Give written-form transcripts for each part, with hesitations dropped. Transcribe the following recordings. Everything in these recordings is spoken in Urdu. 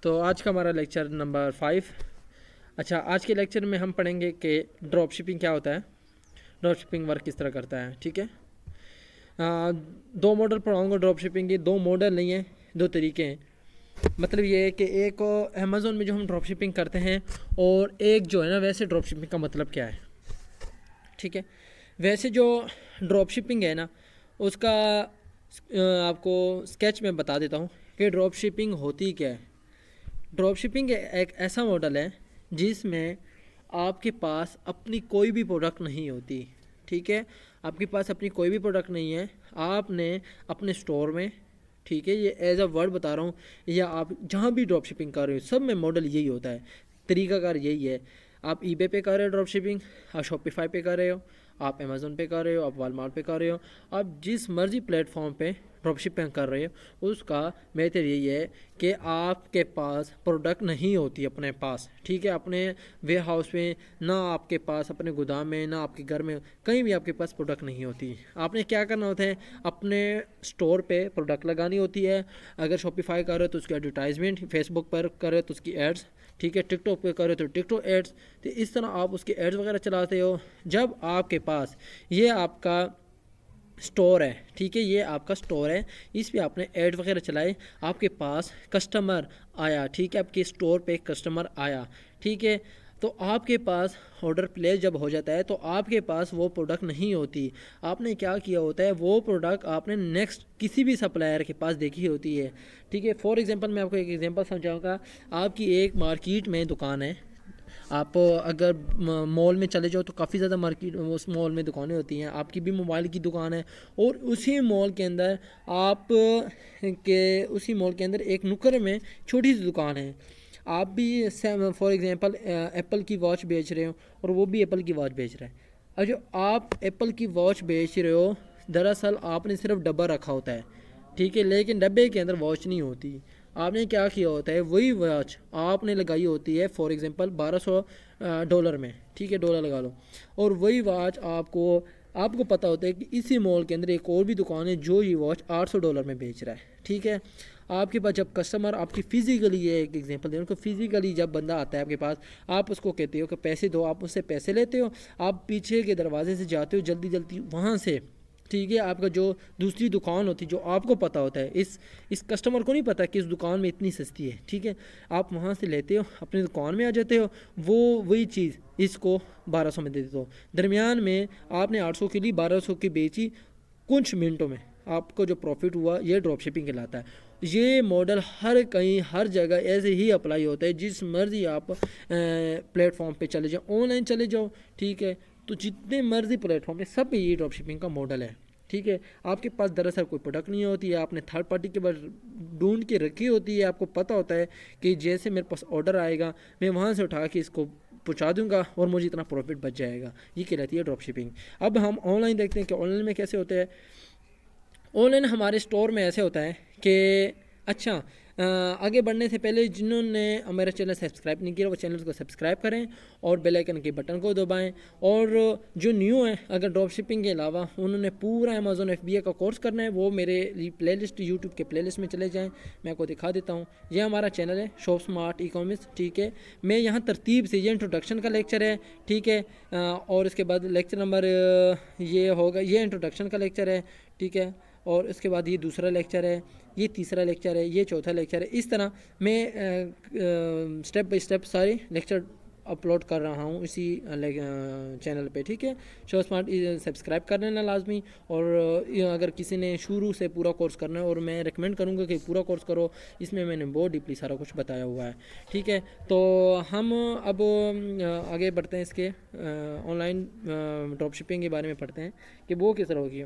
تو آج کا ہمارا لیکچر نمبر 5۔ اچھا، آج کے لیکچر میں ہم پڑھیں گے کہ ڈراپ شپنگ کیا ہوتا ہے، ڈراپ شپنگ ورک کس طرح کرتا ہے۔ ٹھیک ہے، دو ماڈل پڑھاؤں گا ڈراپ شپنگ کے۔ دو ماڈل نہیں ہیں، دو طریقے ہیں۔ مطلب یہ ہے کہ ایک امیزون میں جو ہم ڈراپ شپنگ کرتے ہیں، اور ایک جو ہے نا ویسے ڈراپ شپنگ کا مطلب کیا ہے۔ ٹھیک ہے، ویسے جو ڈراپ شپنگ ہے نا اس کا آپ کو اسکیچ میں بتا دیتا ہوں کہ ڈراپ شپنگ ہوتی کیا ہے۔ ڈراپ شپنگ ایک ایسا ماڈل ہے جس میں آپ کے پاس اپنی کوئی بھی پروڈکٹ نہیں ہوتی۔ ٹھیک ہے، آپ کے پاس اپنی کوئی بھی پروڈکٹ نہیں ہے، آپ نے اپنے سٹور میں، ٹھیک ہے، یہ ایز اے ورڈ بتا رہا ہوں، یا آپ جہاں بھی ڈراپ شپنگ کر رہے ہو سب میں ماڈل یہی ہوتا ہے، طریقہ کار یہی ہے۔ آپ ای بے پہ کر رہے ہو ڈراپ شپنگ، آپ شاپیفائی پہ کر رہے ہو، آپ امیزون پہ کر رہے ہو، آپ والمارٹ پہ کر رہے ہو، آپ جس مرضی پلیٹ فارم پہ ڈراپ شپنگ کر رہے ہو، اس کا میتھڈ یہی ہے کہ آپ کے پاس پروڈکٹ نہیں ہوتی اپنے پاس۔ ٹھیک ہے، اپنے ویئر ہاؤس میں نہ، آپ کے پاس اپنے گودام میں نہ، آپ کے گھر میں، کہیں بھی آپ کے پاس پروڈکٹ نہیں ہوتی۔ آپ نے کیا کرنا ہوتا ہے، اپنے سٹور پہ پروڈکٹ لگانی ہوتی ہے۔ اگر شاپیفائی کر رہے ہو تو اس کی ایڈورٹائزمنٹ، فیس بک پر کر رہے ہو تو اس کی ایڈس، ٹھیک ہے، ٹک ٹاک پہ کر رہے ہو تو ٹک ٹاک ایڈس، تو اس طرح آپ اس کے ایڈس وغیرہ چلاتے ہو۔ جب آپ کے پاس یہ آپ کا سٹور ہے، ٹھیک ہے، یہ آپ کا سٹور ہے، اس پہ آپ نے ایڈ وغیرہ چلائے، آپ کے پاس کسٹمر آیا، ٹھیک ہے، آپ کے سٹور پہ کسٹمر آیا، ٹھیک ہے، تو آپ کے پاس آرڈر پلیس جب ہو جاتا ہے تو آپ کے پاس وہ پروڈکٹ نہیں ہوتی۔ آپ نے کیا کیا ہوتا ہے، وہ پروڈکٹ آپ نے نیکسٹ کسی بھی سپلائر کے پاس دیکھی ہوتی ہے۔ ٹھیک ہے، فار ایگزامپل میں آپ کو ایک ایگزامپل سمجھاؤں گا۔ آپ کی ایک مارکیٹ میں دکان ہے، آپ اگر مال میں چلے جاؤ تو کافی زیادہ مارکیٹ اس مال میں دکانیں ہوتی ہیں۔ آپ کی بھی موبائل کی دکان ہے، اور اسی مال کے اندر اسی مال کے اندر ایک نکڑ میں چھوٹی سی دکان ہے۔ آپ بھی فار ایگزامپل ایپل کی واچ بیچ رہے ہو، اور وہ بھی ایپل کی واچ بیچ رہا ہے۔ اور جو آپ ایپل کی واچ بیچ رہے ہو، دراصل آپ نے صرف ڈبہ رکھا ہوتا ہے، ٹھیک ہے، لیکن ڈبے کے اندر واچ نہیں ہوتی۔ آپ نے کیا کیا ہوتا ہے، وہی واچ آپ نے لگائی ہوتی ہے فار ایگزامپل $1200 میں، ٹھیک ہے، ڈالر لگا لو، اور وہی واچ آپ کو پتہ ہوتا ہے کہ اسی مال کے اندر ایک اور بھی دکان ہے جو یہ واچ $800 میں بیچ رہا ہے۔ ٹھیک ہے، آپ کے پاس جب کسٹمر آپ کی فزیکلی، یہ ایک ایگزامپل دے رہا ہوں کہ فزیکلی جب بندہ آتا ہے آپ کے پاس، آپ اس کو کہتے ہو کہ پیسے دو، آپ اس سے پیسے لیتے ہو، آپ پیچھے کے دروازے سے جاتے ہو جلدی جلدی وہاں سے، ٹھیک ہے، آپ کا جو دوسری دکان ہوتی ہے جو آپ کو پتہ ہوتا ہے، اس کسٹمر کو نہیں پتہ کہ اس دکان میں اتنی سستی ہے، ٹھیک ہے، آپ وہاں سے لیتے ہو، اپنی دکان میں آ جاتے ہو، وہی چیز اس کو 1200 میں دے دیتے ہو۔ درمیان میں آپ نے 800 کے لیے 1200 کی بیچی، کچھ منٹوں میں آپ کو جو پروفٹ ہوا، یہ ڈراپ شپنگ کہلاتا ہے۔ یہ ماڈل ہر جگہ ایسے ہی اپلائی ہوتا ہے، جس مرضی آپ پلیٹ فارم پہ چلے جاؤ، آن لائن چلے جاؤ، ٹھیک ہے، تو جتنے مرضی پلیٹ فارم پہ سب پہ یہ ڈراپ شپنگ کا ماڈل ہے۔ ٹھیک ہے، آپ کے پاس دراصل کوئی پروڈکٹ نہیں ہوتی ہے، آپ نے تھرڈ پارٹی کے بعد ڈھونڈ کے رکھی ہوتی ہے۔ آپ کو پتہ ہوتا ہے کہ جیسے میرے پاس آرڈر آئے گا، میں وہاں سے اٹھا کے اس کو پہنچا دوں گا اور مجھے اتنا پروفٹ بچ جائے گا، یہ کہلاتی ہے ڈراپ شپنگ۔ اب ہم آن لائن دیکھتے ہیں کہ آن لائن میں کیسے ہوتا ہے۔ آن لائن ہمارے سٹور میں ایسے ہوتا ہے کہ اچھا، آگے بڑھنے سے پہلے جنہوں نے میرا چینل سبسکرائب نہیں کیا وہ چینل کو سبسکرائب کریں اور بیل آئیکن کے بٹن کو دبائیں، اور جو نیو ہیں اگر ڈراپ شپنگ کے علاوہ انہوں نے پورا امیزون FBA کا کورس کرنا ہے، وہ میرے پلے لسٹ یوٹیوب کے پلے لسٹ میں چلے جائیں، میں آپ کو دکھا دیتا ہوں۔ یہ ہمارا چینل ہے شاپ سمارٹ ای کامرس، ٹھیک ہے، میں یہاں ترتیب سے، یہ انٹروڈکشن کا لیکچر ہے، ٹھیک ہے، اور اس کے بعد لیکچر نمبر یہ ہوگا، یہ انٹروڈکشن کا لیکچر ہے، ٹھیک ہے، اور اس کے بعد یہ دوسرا لیکچر ہے، یہ تیسرا لیکچر ہے، یہ چوتھا لیکچر ہے۔ اس طرح میں سٹیپ بائی سٹیپ سارے لیکچر اپلوڈ کر رہا ہوں اسی چینل پہ، ٹھیک ہے۔ شو سمارٹ سبسکرائب کر لینا لازمی، اور اگر کسی نے شروع سے پورا کورس کرنا ہے، اور میں ریکمینڈ کروں گا کہ پورا کورس کرو، اس میں نے بہت ڈیپلی سارا کچھ بتایا ہوا ہے، ٹھیک ہے۔ تو ہم اب آگے بڑھتے ہیں، اس کے آن لائن ڈراپ شپنگ کے بارے میں پڑھتے ہیں کہ وہ کس طرح ہوگی۔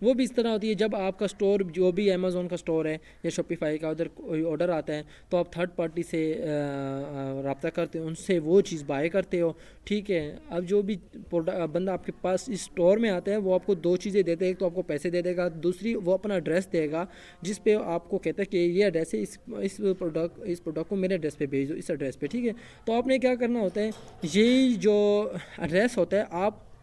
وہ بھی اس طرح ہوتی ہے، جب آپ کا سٹور جو بھی امیزون کا سٹور ہے یا شاپیفائی کا، ادھر کوئی آرڈر آتا ہے تو آپ تھرڈ پارٹی سے رابطہ کرتے ہو، ان سے وہ چیز بائی کرتے ہو، ٹھیک ہے۔ اب جو بھی بندہ آپ کے پاس اس سٹور میں آتا ہے وہ آپ کو دو چیزیں دیتے ہیں، ایک تو آپ کو پیسے دے دے گا، دوسری وہ اپنا ایڈریس دے گا جس پہ آپ کو کہتا ہے کہ یہ ایڈریس ہے، اس پروڈکٹ کو میرے ایڈریس پہ بھیج دو، اس ایڈریس پہ، ٹھیک ہے۔ تو آپ نے کیا کرنا ہوتا ہے، یہی جو ایڈریس ہوتا ہے آپ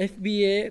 FBA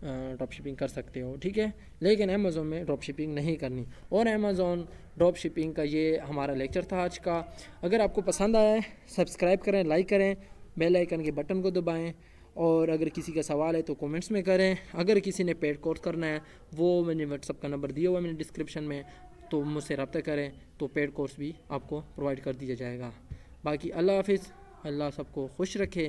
ڈراپ شپنگ کر سکتے ہو، ٹھیک ہے، لیکن امیزون میں ڈراپ شپنگ نہیں کرنی۔ اور امیزون ڈراپ شپنگ کا یہ ہمارا لیکچر تھا آج کا۔ اگر آپ کو پسند آیا ہے سبسکرائب کریں، لائک کریں، بیل آئیکن کے بٹن کو دبائیں، اور اگر کسی کا سوال ہے تو کومنٹس میں کریں۔ اگر کسی نے پیڈ کورس کرنا ہے وہ میں نے واٹس ایپ کا نمبر دیا ہوا ہے میں نے ڈسکرپشن میں، تو مجھ سے رابطہ کریں، تو پیڈ کورس بھی آپ کو پرووائڈ کر دیا جائے گا۔ باقی اللہ حافظ، اللہ سب کو خوش رکھے۔